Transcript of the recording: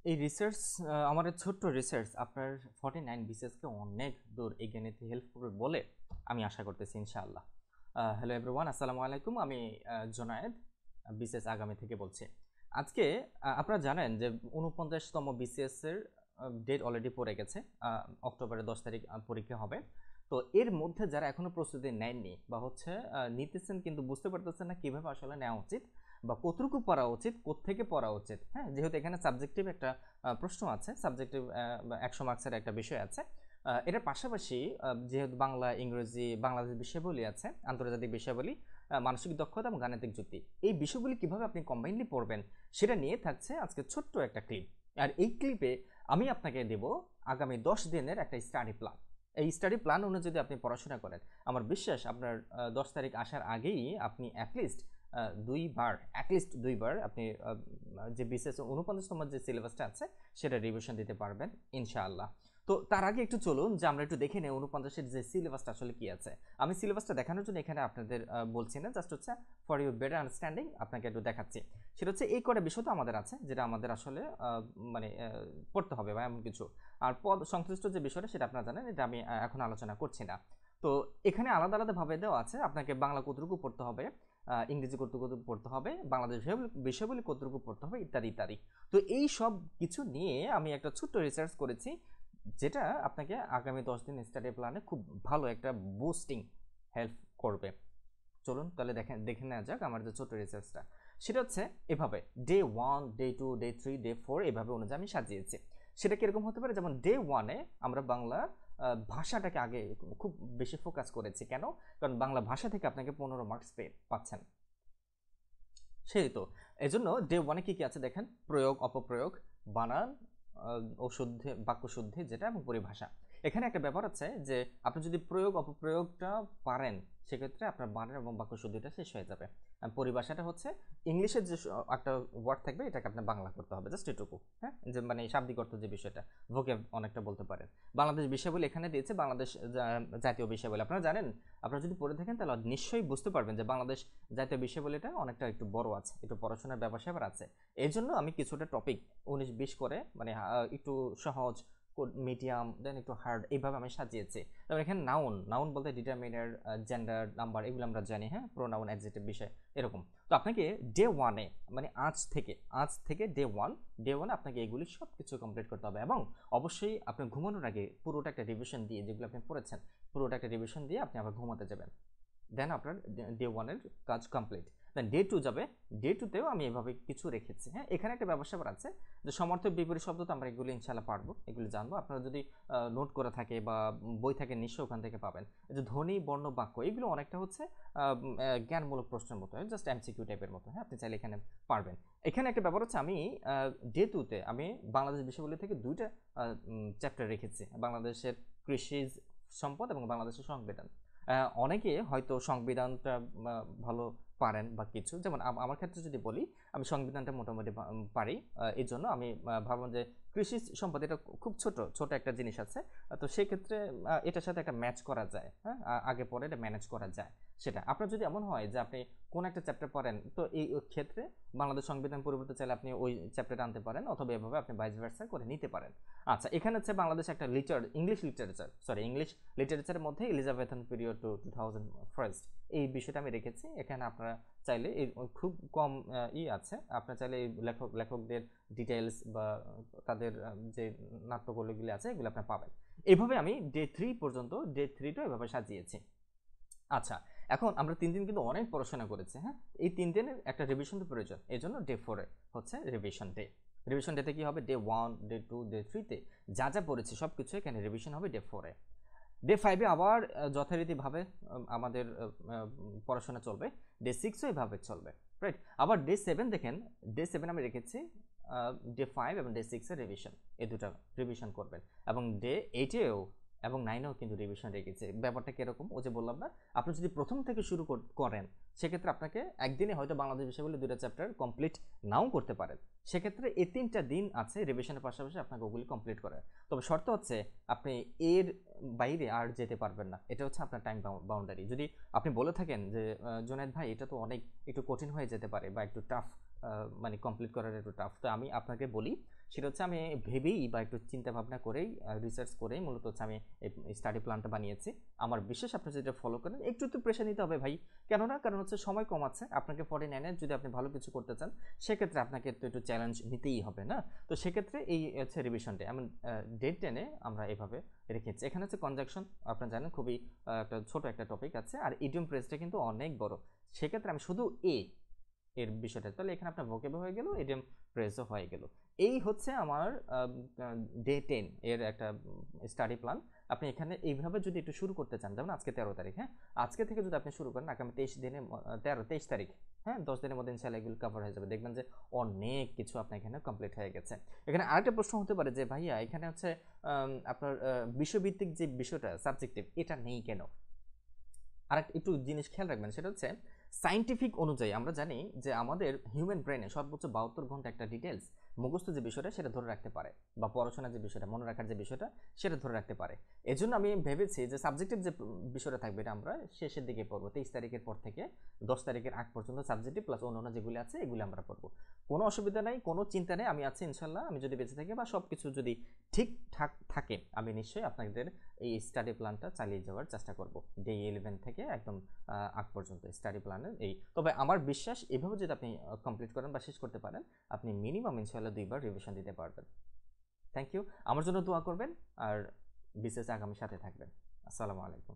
এই রিসার্চ আমাদের ছোট্ট রিসার্চ আপনার 49 বিসিএসকে অনেক দূর এগিয়ে নিতে হেল্প করবে বলে আমি আশা করতেছি ইনশাআল্লাহ। হ্যালো এভরিওয়ান, আসসালামু আলাইকুম। আমি জোনায়েদ বিসিএস আগামী থেকে বলছি। আজকে আপনারা জানেন যে 49তম বিসিএস এর ডেট অলরেডি পড়ে গেছে। অক্টোবরের 10 তারিখ পরীক্ষা হবে। তো এর মধ্যে যারা এখনো প্রস্তুতি নেননি বা হচ্ছে নিতেছেন কিন্তু বুঝতে পারতেছেন না কিভাবে আসলে নেওয়া উচিত বা কতটুকু পড়া উচিত, কোত্থেকে পড়া উচিত, হ্যাঁ, যেহেতু এখানে সাবজেক্টিভ একটা প্রশ্ন আছে, সাবজেক্টিভ 100 মার্কসের একটা বিষয় আছে। এটার পাশাপাশি যেহেতু বাংলা, ইংরেজি, বাংলাদেশ বিষয়াবলী আছে, আন্তর্জাতিক বিষয়াবলী, মানসিক দক্ষতা এবং গাণিতিক যুক্তি, এই বিষয়গুলি কিভাবে আপনি কম্বাইনলি পড়বেন সেটা নিয়ে থাকছে আজকে ছোট্ট একটা ক্লিপ। আর এই ক্লিপে আমি আপনাকে দেব আগামী 10 দিনের একটা স্টাডি প্ল্যান। এই স্টাডি প্ল্যান অনুযায়ী যদি আপনি পড়াশোনা করেন, আমার বিশ্বাস আপনার 10 তারিখ আসার আগেই আপনি অ্যাটলিস্ট দুইবার আপনি যে বিসিএস 49তম যে সিলেবাসটা আছে সেটা রিভিশন দিতে পারবেন ইনশাআল্লাহ। তো তার আগে একটু চলুন যে আমরা একটু দেখে নেই 49-এর যে সিলেবাসটা আসলে কি আছে। আমি সিলেবাসটা দেখানোর জন্য এখানে আপনাদের বলছি না, জাস্ট হচ্ছে ফর ইউর বেটার আন্ডারস্ট্যান্ডিং আপনাকে একটু দেখাচ্ছি। সেটা হচ্ছে এই কটা বিষয় তো আমাদের আছে যেটা আমাদের আসলে মানে পড়তে হবে বা এমন কিছু। আর পদ সংশ্লিষ্ট যে বিষয়টা সেটা আপনারা জানেন, এটা আমি এখন আলোচনা করছি না। তো এখানে আলাদা আলাদাভাবে দেওয়া আছে আপনাকে বাংলা কতটুকু পড়তে হবে, ইংরেজি কতটুকু পড়তে হবে, বাংলাদেশ বিষয়গুলি কতটুকু পড়তে হবে, ইত্যাদি ইত্যাদি। তো এই সব কিছু নিয়ে আমি একটা ছোট্ট রিসার্চ করেছি যেটা আপনাকে আগামী 10 দিন স্টাডি প্ল্যানে খুব ভালো একটা বুস্টিং হেল্প করবে। চলুন তাহলে দেখে নেওয়া যাক আমার যে ছোট্ট রিসার্চটা। সেটা হচ্ছে এভাবে ডে 1, ডে 2, ডে 3, ডে 4 এভাবে অনুযায়ী আমি সাজিয়েছি। সেটা কিরকম হতে পারে, যেমন ডে 1-এ আমরা বাংলা ভাষাটাকে আগে খুব বেশি ফোকাস করেছি। কেন? কারণ বাংলা ভাষা থেকে আপনাকে 15 মার্কস পাচ্ছেন। সেই তো এজন্য ডে 1-এ কি কি আছে দেখেন, প্রয়োগ, অপপ্রয়োগ, বানান ও শুদ্ধি, বাক্য শুদ্ধি যেটা, এবং পরিভাষা। এখানে একটা ব্যাপার আছে যে আপনি যদি প্রয়োগ অপপ্রয়োগটা পারেন সেক্ষেত্রে আপনার বানান এবং বাক্য শুদ্ধিটা শেষ হয়ে যাবে। পরিভাষাটা হচ্ছে ইংলিশের যে একটা ওয়ার্ড থাকবে এটাকে আপনার বাংলা করতে হবে, জাস্ট এটুকু। হ্যাঁ, যে মানে শাব্দিক অর্থ যে বিষয়টা, ভোকেব অনেকটা বলতে পারেন। বাংলাদেশ বিষয়াবলী এখানে দিয়েছে, বাংলাদেশ জাতীয় বিষয়াবলী। আপনারা জানেন, আপনারা যদি পড়ে থাকেন তাহলে নিশ্চয়ই বুঝতে পারবেন যে বাংলাদেশ জাতীয় বিষয়াবলীটা অনেকটা একটু বড় আছে, একটু পড়াশোনার ব্যাপার স্যাপার আছে। এই জন্য আমি কিছুটা টপিক 19-20 করে মানে একটু সহজ, মিডিয়াম, দেন একটু হার্ড, এইভাবে আমি সাজিয়েছি। তারপর এখানে নাউন বলতে ডিটারমিনার, জেন্ডার, নাম্বার, এগুলো আমরা জানি, হ্যাঁ, প্রোনাউন, অ্যাডজেক্টিভ বিষয় এরকম। তো আপনাকে ডে 1-এ মানে আজ থেকে ডে 1 আপনাকে এগুলি সব কিছু কমপ্লিট করতে হবে, এবং অবশ্যই আপনি ঘুমানোর আগে পুরোটা একটা রিভিশন দিয়ে, যেগুলো আপনি পড়েছেন পুরোটা একটা রিভিশন দিয়ে আপনি আবার ঘুমাতে যাবেন। দেন আপনার ডে 1-এর কাজ কমপ্লিট। দেন ডে 2 যাবে। ডে 2-তেও আমি এভাবে কিছু রেখেছি। হ্যাঁ, এখানে একটা ব্যবসা আছে যে সমর্থক বিপরীত শব্দ, তো আমরা এগুলো ইনশাল্লাহ পারবো, এগুলো জানবো। আপনারা যদি নোট করা থাকে বা বই থাকে নিশ্চয়ই ওখান থেকে পাবেন। এই যে ধ্বনি, বর্ণ, বাক্য, এগুলো অনেকটা হচ্ছে জ্ঞানমূলক প্রশ্নের মতো, জাস্ট এমসিকিউ টাইপের মতো। হ্যাঁ, আপনি চাইলে এখানে পারবেন। এখানে একটা ব্যাপার হচ্ছে আমি ডে 2-তে আমি বাংলাদেশ বিষয়াবলী থেকে 2টা চ্যাপ্টার রেখেছি, বাংলাদেশের কৃষি সম্পদ এবং বাংলাদেশের সংবিধান। অনেকে হয়তো সংবিধানটা ভালো পারেন বা কিছু, যেমন আমার ক্ষেত্রে যদি বলি, আমি সংবিধানটা মোটামুটি পারি। এই জন্য আমি ভাবলাম যে কৃষি সম্পদ এটা খুব ছোট একটা জিনিস আছে। তো সেক্ষেত্রে এটার সাথে একটা ম্যাচ করা যায়। হ্যাঁ, আগে পরে এটা ম্যানেজ করা যায়। সেটা আপনার যদি এমন হয় যে আপনি কোন একটা চ্যাপ্টার পড়েন, তো এই ক্ষেত্রে বাংলাদেশ সংবিধান পরিবর্তে চাইলে আপনি ওই চ্যাপ্টারটা আনতে পারেন, অথবা এভাবে আপনি ভাইস ভার্সা করে নিতে পারেন। আচ্ছা, এখানে হচ্ছে বাংলাদেশ একটা ইংলিশ লিটারেচারের মধ্যে এলিজাবেথান পিরিয়ড টু 2001 এই বিষয়টা আমি রেখেছি। এখানে আপনারা চাইলে খুব কম আছে, আপনারা চাইলে এই লেখকদের ডিটেলস বা তাদের যে নাট্যকগুলি আছে এগুলো আপনারা পাবেন। এইভাবে আমি ডে 3 পর্যন্ত, ডে 3টা এভাবে সাজিয়েছি। আচ্ছা, এখন আমরা 3 দিন কিন্তু অনেক পড়াশোনা করেছি। হ্যাঁ, এই 3 দিনের একটা রিভিশন তো প্রয়োজন, এই জন্য ডে 4-এ হচ্ছে রিভিশন ডে। রিভিশন ডেতে কি হবে, ডে 1, ডে 2, ডে 3-তে যা যা পড়েছি সব কিছু এখানে রিভিশন হবে ডে 4-এ। ডে 5-এ আবার যথারীতিভাবে আমাদের পড়াশোনা চলবে। ডে 6-ও এভাবে চলবে, রাইট। আবার ডে 7 দেখেন, ডে 7 আমি রেখেছি ডে 5 এবং ডে 6-এর রিভিশন, এই দুটো রিভিশন করবেন। এবং ডে 8-এও এবং 9-এও কিন্তু রিভিশন রেখেছে। ব্যাপারটা কিরকম, ও যে বললাম না, আপনি যদি প্রথম থেকে শুরু করেন সেক্ষেত্রে আপনাকে একদিনে হয়তো বাংলাদেশ বিষয়গুলো 2টা চ্যাপ্টার কমপ্লিট নাও করতে পারেন। সেক্ষেত্রে এই 3টা দিন আছে রিভিশনের পাশাপাশি আপনাকে ওগুলি কমপ্লিট করার। তবে শর্ত হচ্ছে আপনি এর বাইরে আর যেতে পারবেন না, এটা হচ্ছে আপনার টাইম বাউন্ডারি। যদি আপনি বলে থাকেন যে জুনায়েদ ভাই এটা তো অনেক একটু কঠিন হয়ে যেতে পারে বা একটু টাফ মানে কমপ্লিট করার একটু টাফ। তো আমি আপনাকে বলি সেটা হচ্ছে আমি ভেবেই বা একটু চিন্তা ভাবনা করেই রিসার্চ করেই মূলত হচ্ছে আমি এই স্টাডি প্ল্যানটা বানিয়েছি। আমার বিশ্বাস আপনি যদি এটা ফলো করেন একটু তো প্রেশার নিতে হবে ভাই। কেন না? কারণ হচ্ছে সময় কম আছে। আপনাকে 49 এ যদি আপনি ভালো কিছু করতে চান সেক্ষেত্রে আপনাকে তো একটু চ্যালেঞ্জ নিতেই হবে না? তো সেক্ষেত্রে এই হচ্ছে রিভিশনটা এমন ডে 10 এ আমরা এভাবে রেখেছি। এখানে হচ্ছে কনজাংশন আপনারা জানেন খুবই একটা ছোট একটা টপিক আছে। আর ইডিয়ম ফ্রেজটা কিন্তু অনেক বড়। সেক্ষেত্রে আমি শুধু এর বিষয়টা তাহলে এখানে আপনার ভোকেবও হয়ে গেল, ইডিয়ম ফ্রেজও হয়ে গেল। এই হচ্ছে আমার ডে 10 এর একটা স্টাডি প্ল্যান। আপনি এখানে এইভাবে যদি একটু শুরু করতে চান, যেমন আজকে 13 তারিখ, হ্যাঁ, আজকে থেকে যদি আপনি শুরু করেন আগামী 23 দিনে 23 তারিখ, হ্যাঁ, 10 দিনের মধ্যে ইনশাআল্লাহ এগুলো কভার হয়ে যাবে। দেখবেন যে অনেক কিছু আপনার এখানে কমপ্লিট হয়ে গেছে। এখানে আরেকটা প্রশ্ন হতে পারে যে ভাইয়া এখানে হচ্ছে আপনার বিষয়ভিত্তিক যে বিষয়টা সাবজেক্টিভ এটা নেই কেন? আর একটু জিনিস খেয়াল রাখবেন সেটা হচ্ছে সাইন্টিফিক অনুযায়ী আমরা জানি যে আমাদের হিউম্যান ব্রেনে সর্বোচ্চ 72 ঘন্টা একটা ডিটেলস মুখস্থ যে বিষয়টা সেটা ধরে রাখতে পারে, বা পড়াশোনার যে বিষয়টা মনে রাখার যে বিষয়টা সেটা ধরে রাখতে পারে। এজন্য আমি ভেবেছি যে সাবজেক্টিভ যে বিষয়টা থাকবে এটা আমরা শেষের দিকে পড়বো, 23 তারিখের পর থেকে 10 তারিখের আগ পর্যন্ত সাবজেক্টিভ প্লাস অন্যান্য যেগুলি আছে এগুলি আমরা পড়বো। কোনো অসুবিধা নাই, কোনো চিন্তা নেই, আমি আছি ইনশাল্লাহ। আমি যদি বেঁচে থাকি বা সব কিছু যদি ঠিকঠাক থাকে আমি নিশ্চয়ই আপনাদের এই স্টাডি প্ল্যানটা চালিয়ে যাওয়ার চেষ্টা করব ডে 11 থেকে একদম আগ পর্যন্ত স্টাডি প্ল্যানের এই। তবে আমার বিশ্বাস এভাবে যদি আপনি কমপ্লিট করেন বা শেষ করতে পারেন আপনি মিনিমাম ইনশাআল্লাহ 2বার রিভিশন দিতে পারবেন। Thank you. আমার জন্য দোয়া করবেন আর বিশেষ আগামী সাথে থাকবেন। আসসালামু আলাইকুম।